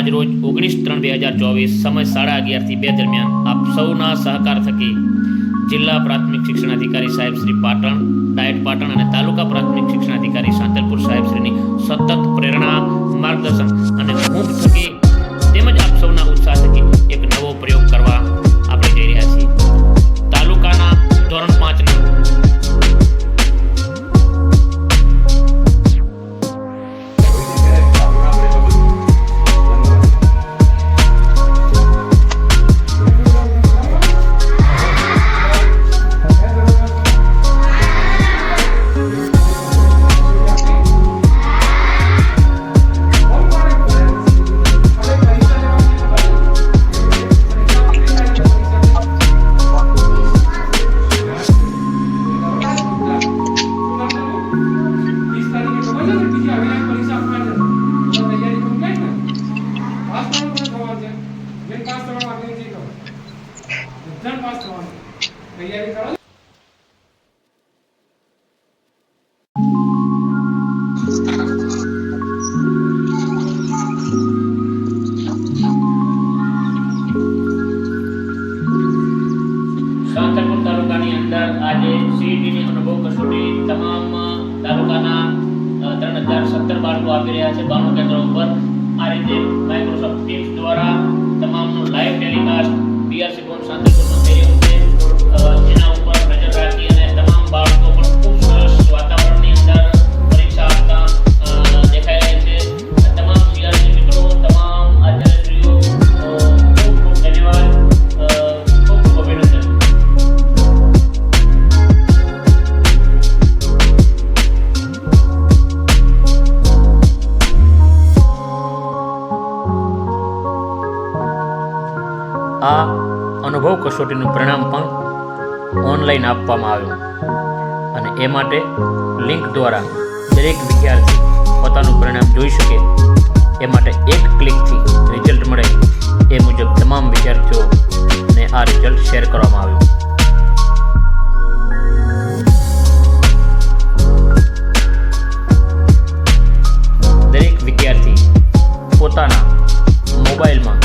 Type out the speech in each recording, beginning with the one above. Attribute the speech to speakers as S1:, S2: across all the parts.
S1: આજરોજ 19/3/2024 સમય 11:30 થી 2 દરમિયાન આપ સૌના સહકાર થકી જિલ્લા પ્રાથમિક શિક્ષણાધિકારી સાહેબ શ્રી પાટણ, ડાયટ પાટણ અને તાલુકા પ્રાથમિક શિક્ષણાધિકારી સાંતલપુર સાહેબ શ્રીની સતત પ્રેરણા, માર્ગદર્શન અને ઊંઘ થકી તેમજ આપ સૌના ઉત્સાહ થકી એક નવો પ્રયોગ કરવા આપણે જઈ રહ્યા છીએ. તાલુકાના ધોરણ 5ના સાંતલપુર તાલુકાની અંદર આજે સીઈટીની અનુભવ કસોટી તમામ તાલુકાના 3017 બાળકો આપી રહ્યા છે 92 કેન્દ્રો ઉપર. આ રીતે માઇક્રોસોફ્ટ ટીમ્સ દ્વારા તમામનું લાઈવ ટેલિકાસ્ટ બીઆરસી ભવન સાંતલપુરનું થઈ રહ્યું છે. એના ઉપર નજર રાખી અને તમામ બાળકો પણ ખૂબ સરસ વાતાવરણની અંદર પરીક્ષા આપતા દેખાઈ રહ્યા છે. તમામ સીઆરસી મિત્રો, તમામ આચાર્યશ્રીઓ ખૂબ ખૂબ ધન્યવાદ, ખૂબ ખૂબ અભિનંદન. આ અનુભવ કસોટીનું પરિણામ પણ ઓનલાઈન આપવામાં આવ્યું અને એ માટે લિંક દ્વારા દરેક વિદ્યાર્થી પોતાનું પરિણામ જોઈ શકે એ માટે એક ક્લિકથી રિઝલ્ટ મળે એ મુજબ તમામ વિદ્યાર્થીઓને આ રિઝલ્ટ શેર કરવામાં આવ્યું. દરેક વિદ્યાર્થી પોતાના મોબાઈલમાં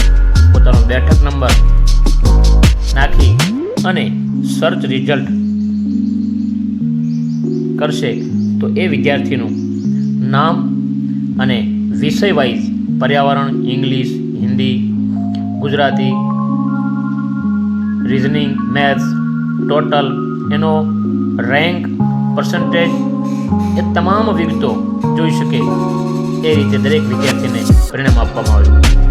S1: પોતાનો બેઠક નંબર નાખી અને સર્ચ રિઝલ્ટ કરશે તો એ વિદ્યાર્થીનું નામ અને વિષય વાઇઝ પર્યાવરણ, English, Hindi, Gujarati, reasoning, maths, total, એનો રેન્ક, પર્સન્ટેજ એ તમામ વિગતો જોઈ શકે એ રીતે દરેક વિદ્યાર્થીને પરિણામ આપવામાં આવ્યું.